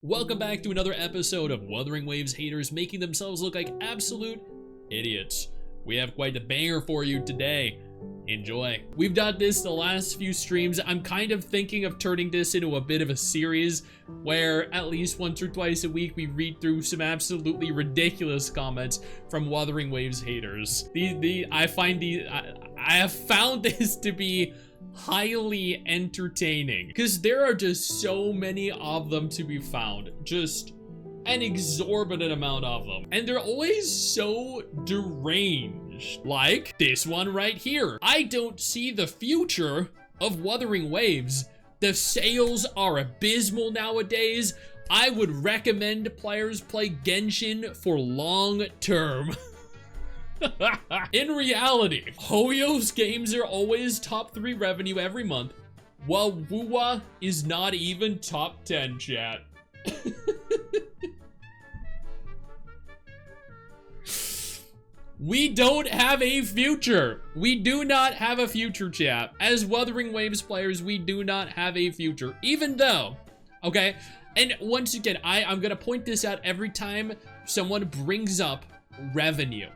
Welcome back to another episode of Wuthering Waves haters making themselves look like absolute idiots. We have quite a banger for you today. Enjoy. We've done this the last few streams. I'm kind of thinking of turning this into a bit of a series where at least once or twice a week we read through some absolutely ridiculous comments from Wuthering Waves haters. I have found this to be highly entertaining because there are just so many of them to be found, just an exorbitant amount of them, and they're always so deranged, like this one right here. I don't see the future of Wuthering Waves. The sales are abysmal nowadays. I would recommend players play Genshin for long term. In reality, Hoyo's games are always top 3 revenue every month, while Wuwa is not even top 10, chat. We don't have a future. We do not have a future, chat. As Wuthering Waves players, we do not have a future, even though, okay? And once again, I'm gonna point this out every time someone brings up revenue.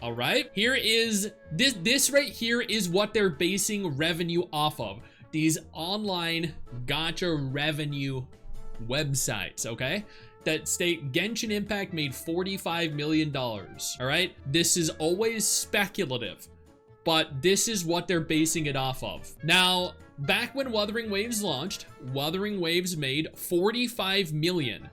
All right, here is this right here is what they're basing revenue off of. These online gacha revenue websites, okay, that state Genshin Impact made $45 million. All right, this is always speculative, but this is what they're basing it off of. Now, back when Wuthering Waves launched, Wuthering Waves made $45 million,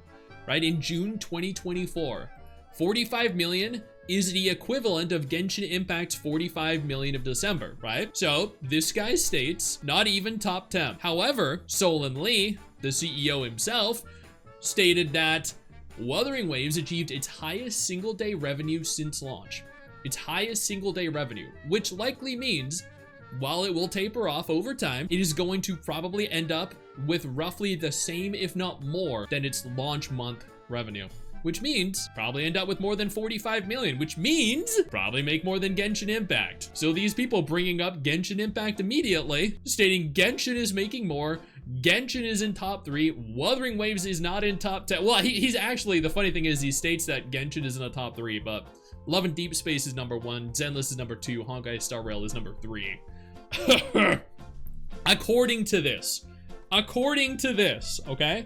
right, in June 2024. 45 million is the equivalent of Genshin Impact's 45 million of December, right? So this guy states not even top 10. However, Solon Lee, the CEO himself, stated that Wuthering Waves achieved its highest single day revenue since launch. Its highest single day revenue, which likely means while it will taper off over time, it is going to probably end up with roughly the same, if not more, than its launch month revenue. Which means probably end up with more than 45 million, which means probably make more than Genshin Impact. So these people bringing up Genshin Impact immediately, stating Genshin is making more, Genshin is in top 3, Wuthering Waves is not in top 10. Well, he's actually, the funny thing is he states that Genshin is in the top 3, but Love and Deep Space is number 1, Zenless is number 2, Honkai Star Rail is number 3. According to this, okay?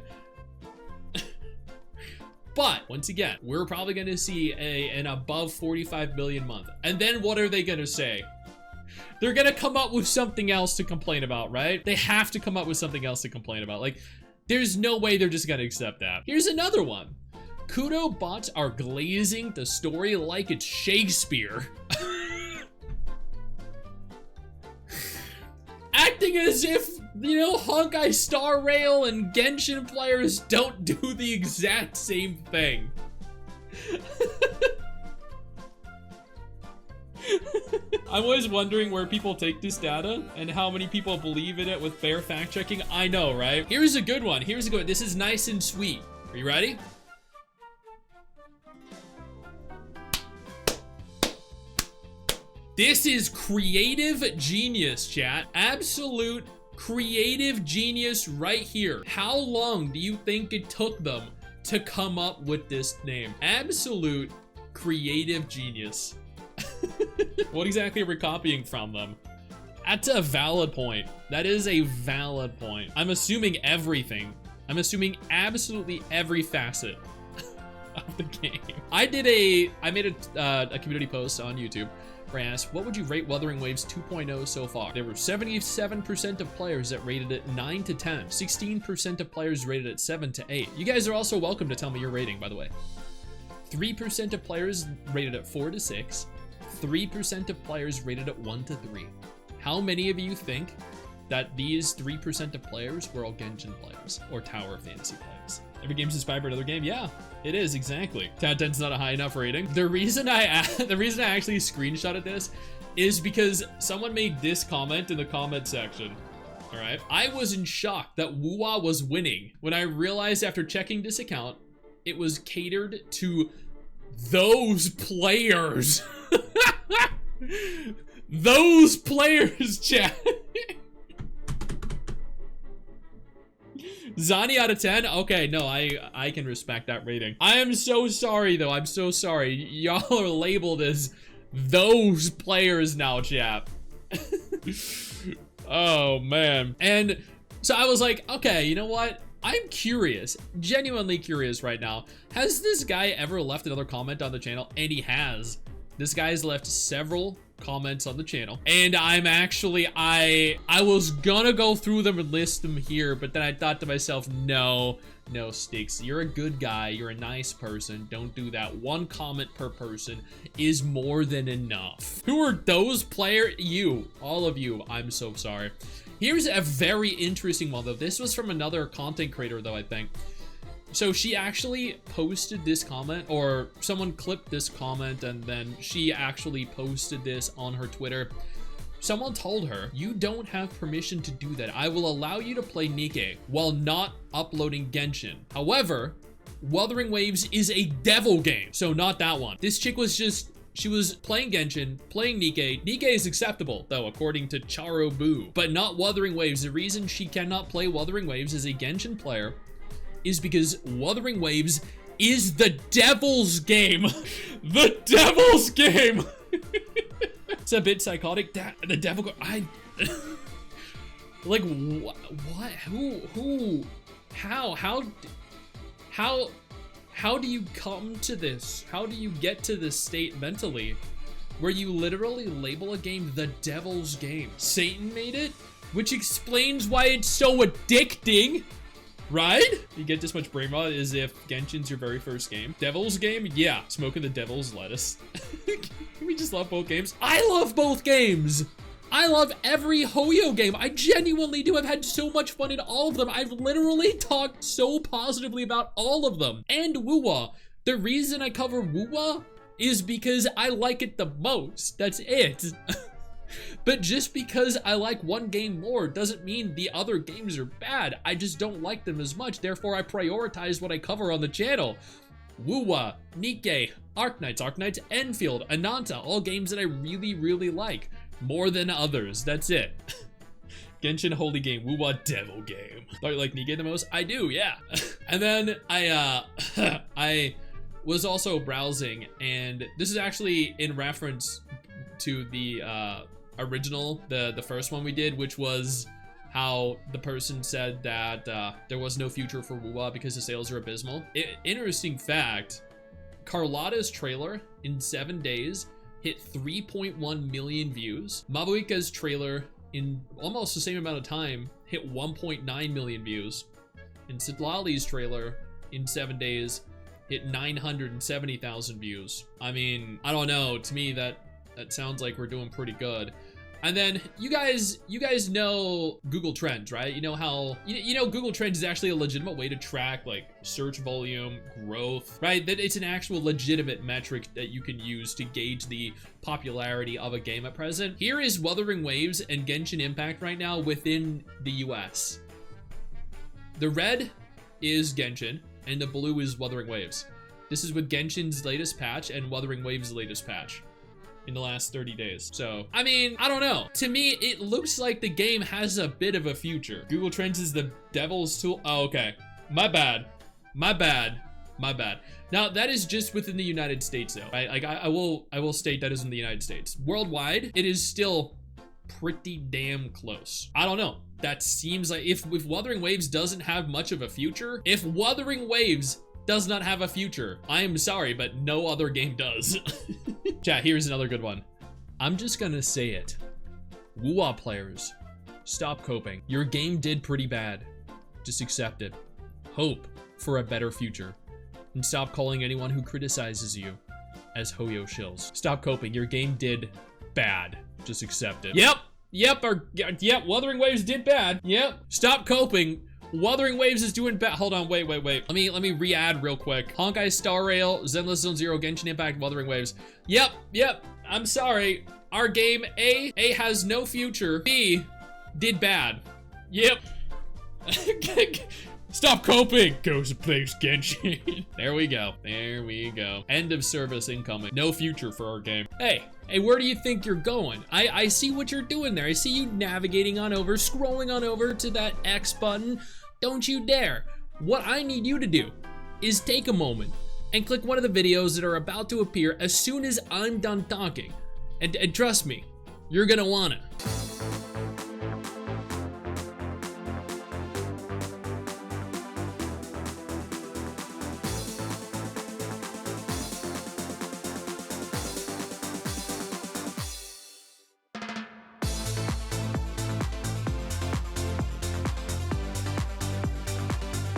But once again, we're probably going to see an above 45 million month. And then what are they going to say? They're going to come up with something else to complain about, right? They have to come up with something else to complain about. Like, there's no way they're just going to accept that. Here's another one. Kudo bots are glazing the story like it's Shakespeare. Acting as if, you know, Honkai Star Rail and Genshin players don't do the exact same thing. I'm always wondering where people take this data and how many people believe in it with fair fact checking. I know, right? Here's a good one. Here's a good one. This is nice and sweet. Are you ready? This is creative genius, chat. Absolute creative genius right here. How long do you think it took them to come up with this name? Absolute creative genius. What exactly are we copying from them? That's a valid point. That is a valid point. I'm assuming everything. I'm assuming absolutely every facet of the game. I made a community post on YouTube where I asked, what would you rate Wuthering Waves 2.0 so far? There were 77% of players that rated it 9 to 10. 16% of players rated it 7 to 8. You guys are also welcome to tell me your rating, by the way. 3% of players rated it 4 to 6. 3% of players rated it 1 to 3. How many of you think that these 3% of players were all Genshin players or Tower Fantasy players? Every game's inspired by another game. Yeah, it is, exactly. 10's not a high enough rating. The reason I actually screenshotted this is because someone made this comment in the comment section. All right, I was in shock that Wuwa was winning when I realized after checking this account, it was catered to those players. Those players, chat. Zani out of 10? Okay, no, I can respect that rating. I am so sorry, though. I'm so sorry. Y'all are labeled as those players now, chap. Oh, man. And so I was like, okay, you know what? I'm curious, genuinely curious right now. Has this guy ever left another comment on the channel? And he has. This guy's left several comments on the channel. And I'm actually, I was gonna go through them and list them here, but then I thought to myself, no, Stix, you're a good guy. You're a nice person. Don't do that. One comment per person is more than enough. Who are those players? You, all of you. I'm so sorry. Here's a very interesting one, though. This was from another content creator, though, I think. So she actually posted this comment, or someone clipped this comment, and then she actually posted this on her Twitter. Someone told her, you don't have permission to do that. I will allow you to play Nikke while not uploading Genshin. However, Wuthering Waves is a devil game, so not that one. This chick was just... She was playing Genshin, playing Nikke. Nikke is acceptable, though, according to Charo Boo, but not Wuthering Waves. The reason she cannot play Wuthering Waves as a Genshin player is because Wuthering Waves is the devil's game. The devil's game. It's a bit psychotic. The devil, like, what? Who? How do you come to this? How do you get to this state mentally where you literally label a game the devil's game? Satan made it, which explains why it's so addicting, right? You get this much brain rot as if Genshin's your very first game. Devil's game? Yeah, smoking the devil's lettuce. We just love both games. I love both games. I love every Hoyo game. I genuinely do. I've had so much fun in all of them. I've literally talked so positively about all of them. And Wuwa. The reason I cover Wuwa is because I like it the most. That's it. But just because I like one game more doesn't mean the other games are bad. I just don't like them as much. Therefore, I prioritize what I cover on the channel. Wuwa, Nikke, Arknights, Enfield, Ananta, all games that I really, really like. More than others. That's it. Genshin, holy game. Wuwa, devil game. Thought you like Nikke the most? I do, yeah. And then I was also browsing, and this is actually in reference to the original, the first one we did, which was how the person said that there was no future for Wuwa because the sales are abysmal. Interesting fact, Carlotta's trailer in 7 days hit 3.1 million views. Mabuika's trailer in almost the same amount of time hit 1.9 million views. And Sidlali's trailer in 7 days hit 970,000 views. I mean, I don't know. To me, that sounds like we're doing pretty good. And then you guys know Google Trends, right? You know how, you know Google Trends is actually a legitimate way to track like search volume, growth, right? That it's an actual legitimate metric that you can use to gauge the popularity of a game at present. Here is Wuthering Waves and Genshin Impact right now within the US. The red is Genshin and the blue is Wuthering Waves. This is with Genshin's latest patch and Wuthering Waves' latest patch in the last 30 days. So, I mean, I don't know. To me, it looks like the game has a bit of a future. Google Trends is the devil's tool. Oh, okay. My bad. Now, that is just within the United States, though. I will state that is in the United States. Worldwide, it is still pretty damn close. I don't know. That seems like if Wuthering Waves doesn't have much of a future, if Wuthering Waves does not have a future, I am sorry, but no other game does. Chat, here's another good one. I'm just gonna say it. Wuwa players, stop coping. Your game did pretty bad. Just accept it. Hope for a better future. And stop calling anyone who criticizes you as Hoyo shills. Stop coping. Your game did bad. Just accept it. Yep, Wuthering Waves did bad. Yep. Stop coping. Wuthering Waves is doing bad. Hold on, wait. Let me re-add real quick. Honkai Star Rail, Zenless Zone Zero, Genshin Impact, Wuthering Waves. Yep. I'm sorry. Our game, A has no future. B did bad. Yep. Stop coping. Goes to place Genshin. There we go. End of service incoming. No future for our game. Hey, where do you think you're going? I see what you're doing there. I see you navigating on over, scrolling on over to that X button. Don't you dare. What I need you to do is take a moment and click one of the videos that are about to appear as soon as I'm done talking. And trust me, you're gonna wanna.